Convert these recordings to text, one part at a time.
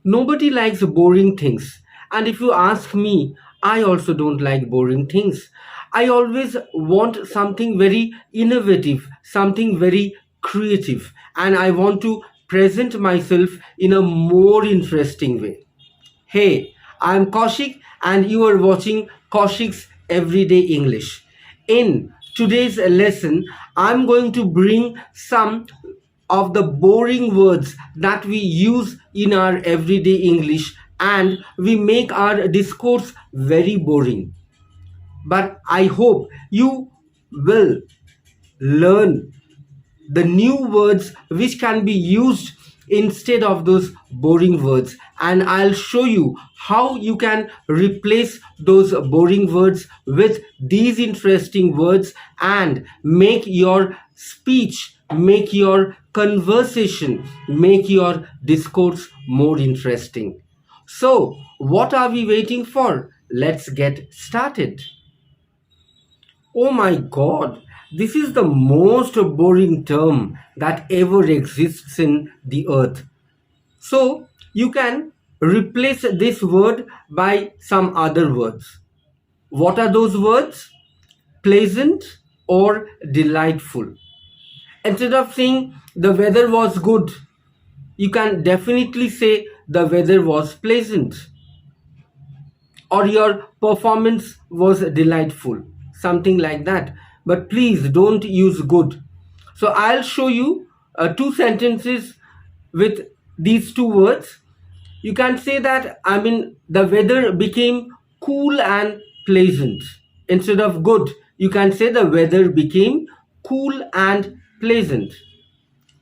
Nobody likes boring things. And if you ask me, I also don't like boring things. I always want something very innovative, something very creative, and I want to present myself in a more interesting way. Hey, I'm Kaushik and you are watching Kaushik's Everyday English. In today's lesson, I'm going to bring some of the boring words that we use in our everyday English and we make our discourse very boring. But I hope you will learn the new words which can be used instead of those boring words, and I'll show you how you can replace those boring words with these interesting words and make your speech, make your conversation, make your discourse more interesting. So what are we waiting for? Let's get started. Oh my god, this is the most boring term that ever exists in the earth. So you can replace this word by some other words. What are those words? Pleasant or delightful. Instead of saying the weather was good, you can definitely say the weather was pleasant, or your performance was delightful, something like that. But please don't use good. So I'll show you two sentences with these two words. You can say that, I mean, the weather became cool and pleasant. Instead of good, you can say the weather became cool and pleasant.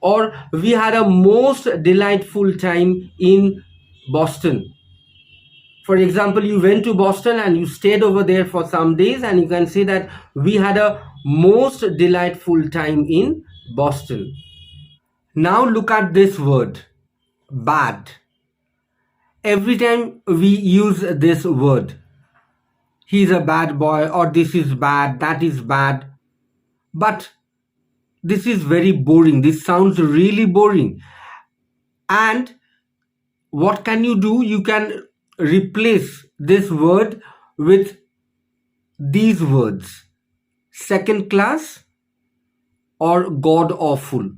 Or we had a most delightful time in Boston. For example, you went to Boston and you stayed over there for some days, and you can say that we had a most delightful time in Boston. Now look at this word, bad. Every time we use this word, he's a bad boy, or this is bad, that is bad. But this is very boring. This sounds really boring. And what can you do? You can replace this word with these words: second class or god awful.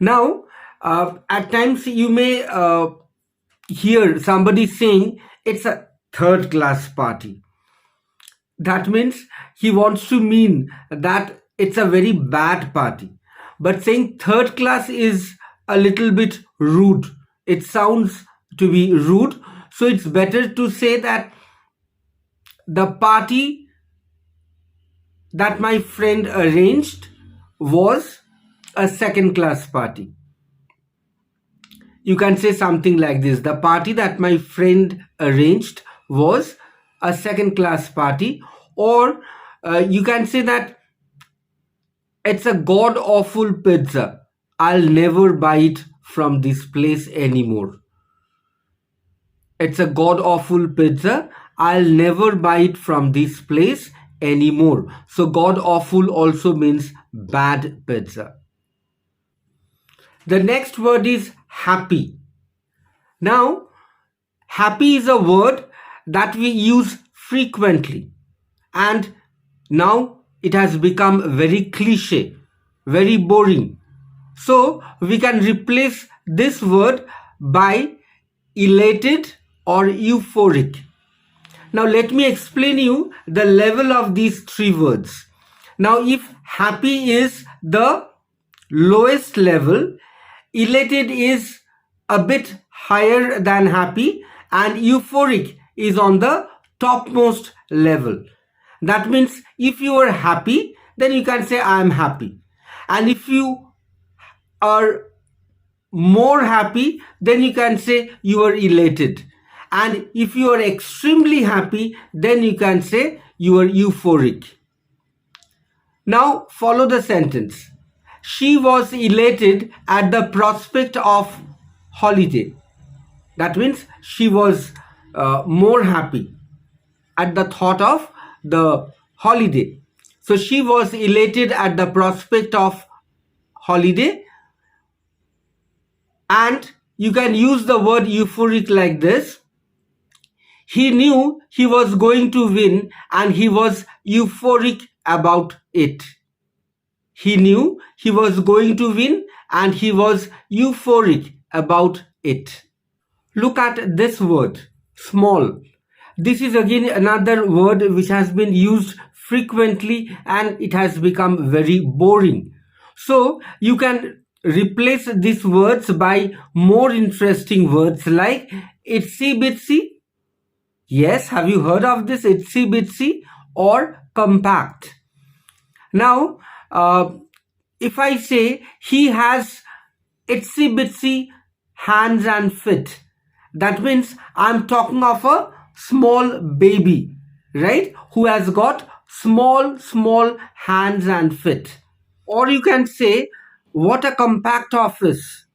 Now, at times you may hear somebody saying it's a third class party. That means he wants to mean that it's a very bad party. But saying third class is a little bit rude. It sounds to be rude. So it's better to say that the party that my friend arranged was a second class party. You can say something like this: the party that my friend arranged was a second class party. Or you can say that it's a god awful pizza. I'll never buy it from this place anymore. It's a god awful pizza. I'll never buy it from this place anymore. So god awful also means bad pizza. The next word is happy. Now, happy is a word that we use frequently, and now it has become very cliche, very boring. So we can replace this word by elated or euphoric. Now let me explain you the level of these three words. Now if happy is the lowest level, elated is a bit higher than happy, and euphoric is on the topmost level. That means if you are happy, then you can say I am happy. And if you are more happy, then you can say you are elated. And if you are extremely happy, then you can say you are euphoric. Now follow the sentence. She was elated at the prospect of holiday. That means she was more happy at the thought of the holiday. So she was elated at the prospect of holiday, and you can use the word euphoric like this. He knew he was going to win and he was euphoric about it. He knew he was going to win and he was euphoric about it. Look at this word, small. This is again another word which has been used frequently and it has become very boring. So you can replace these words by more interesting words like itsy bitsy. Yes, have you heard of this itsy bitsy? Or compact. Now, if I say he has itsy bitsy hands and feet, that means I'm talking of a small baby, right? Who has got small hands and feet. Or you can say, what a compact office.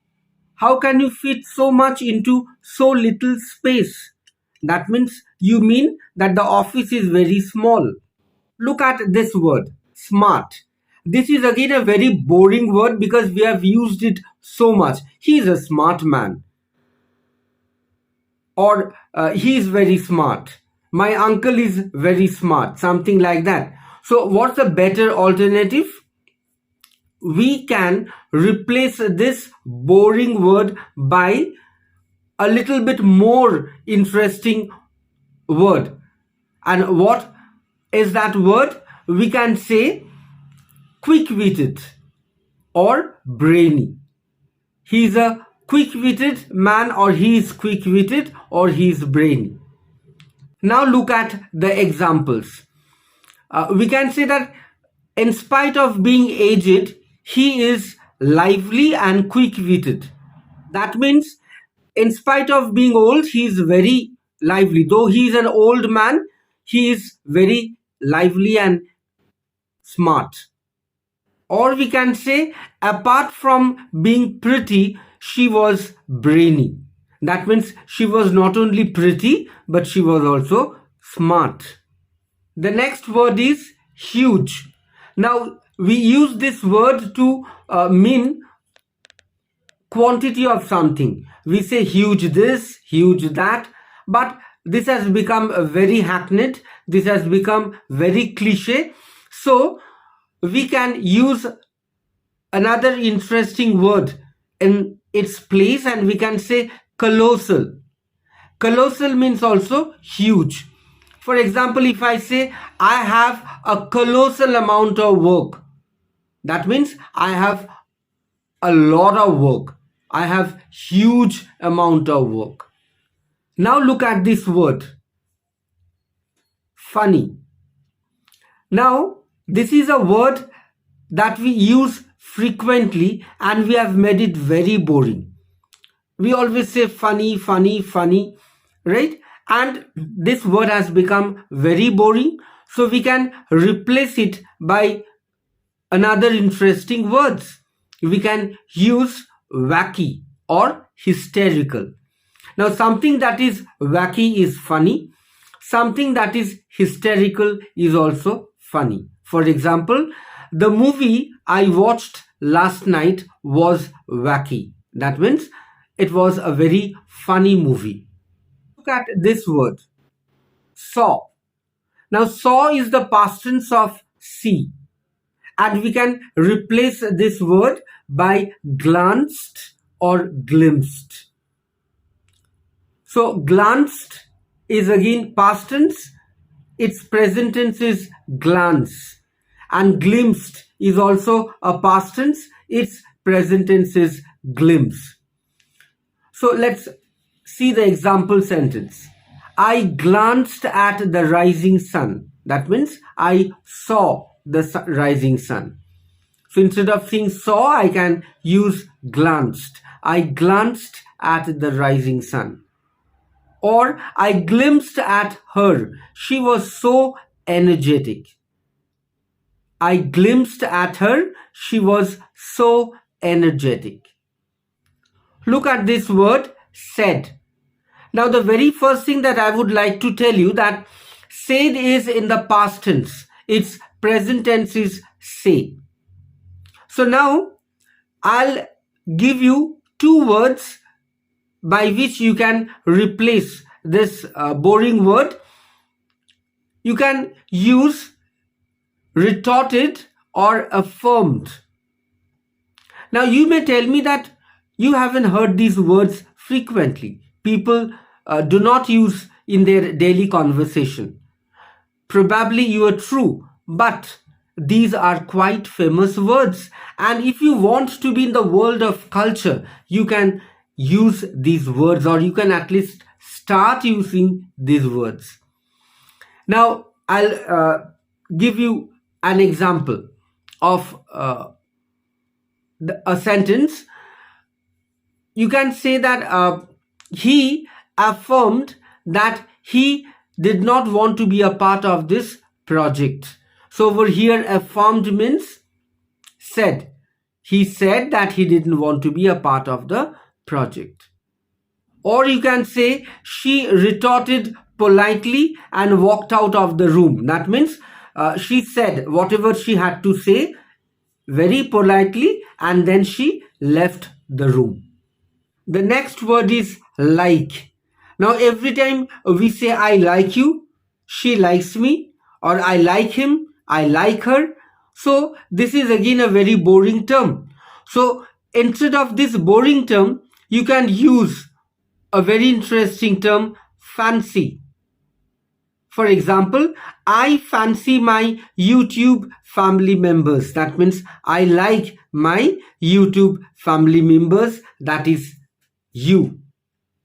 How can you fit so much into so little space? That means you mean that the office is very small. Look at this word, smart. This is again a very boring word because we have used it so much. He is a smart man. Or he is very smart. My uncle is very smart. Something like that. So what's a better alternative? We can replace this boring word by a little bit more interesting word. And what is that word? We can say quick-witted or brainy. He is a quick-witted man, or he is quick-witted, or he is brainy. Now look at the examples. We can say that in spite of being aged, he is lively and quick-witted. That means in spite of being old, he is very lively. Though he is an old man, he is very lively and smart. Or we can say, apart from being pretty, she was brainy. That means she was not only pretty, but she was also smart. The next word is huge. Now, we use this word to mean quantity of something. We say huge this, huge that, but this has become very hackneyed. This has become very cliche. So, we can use another interesting word in its place and we can say colossal. Colossal means also huge. For example, if I say I have a colossal amount of work, that means I have a lot of work. I have huge amount of work. Now look at this word, funny. Now this is a word that we use frequently and we have made it very boring. We always say funny, funny, funny, right? And this word has become very boring. So we can replace it by another interesting words. We can use wacky or hysterical. Now something that is wacky is funny. Something that is hysterical is also funny. For example, the movie I watched last night was wacky. That means it was a very funny movie. Look at this word, saw. Now saw is the past tense of see. And we can replace this word by glanced or glimpsed. So glanced is again past tense. Its present tense is glance. And glimpsed is also a past tense. Its present tense is glimpse. So let's see the example sentence. I glanced at the rising sun. That means I saw the rising sun. So instead of saying saw, I can use glanced. I glanced at the rising sun. Or I glimpsed at her. She was so energetic. I glimpsed at her. She was so energetic. Look at this word, said. Now the very first thing that I would like to tell you that said is in the past tense. Its present tense is say. So now I'll give you two words by which you can replace this boring word. You can use retorted or affirmed. Now you may tell me that you haven't heard these words frequently. People do not use in their daily conversation. Probably you are true, but these are quite famous words. And if you want to be in the world of culture, you can use these words, or you can at least start using these words. Now, I'll give you an example of a sentence. You can say that he affirmed that he did not want to be a part of this project. So over here, affirmed means said. He said that he didn't want to be a part of the project. Or you can say she retorted politely and walked out of the room. That means she said whatever she had to say very politely and then she left the room. The next word is like. Now every time we say I like you, she likes me, or I like him, I like her. So this is again a very boring term. So instead of this boring term, you can use a very interesting term, fancy. For example, I fancy my YouTube family members. That means I like my YouTube family members. That is you.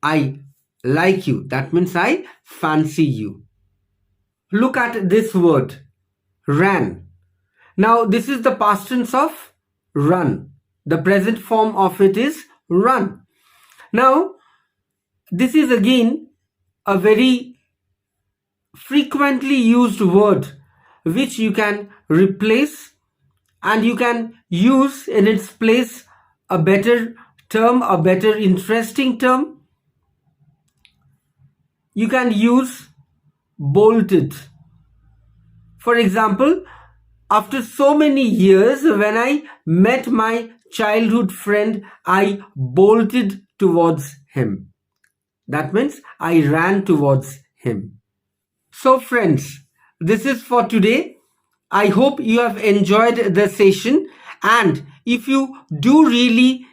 I like you. That means I fancy you. Look at this word, ran. Now this is the past tense of run. The present form of it is run. Now this is again a very frequently used word which you can replace, and you can use in its place a better term, a better interesting term. You can use bolted. For example, after so many years, when I met my childhood friend, I bolted towards him. That means I ran towards him. So friends, this is for today. I hope you have enjoyed the session, and if you do really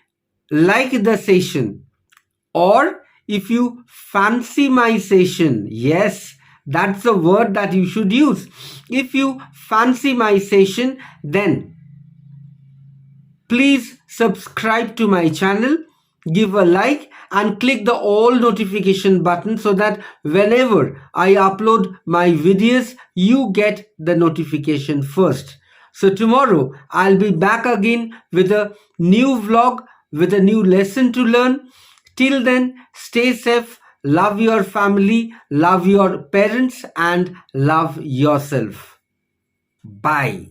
like the session, or if you fancy my session, yes, that's the word that you should use. If you fancy my session, then please subscribe to my channel, give a like and click the all notification button so that whenever I upload my videos, you get the notification first. So tomorrow I'll be back again with a new vlog, with a new lesson to learn. Till then, stay safe, love your family, love your parents and love yourself. Bye.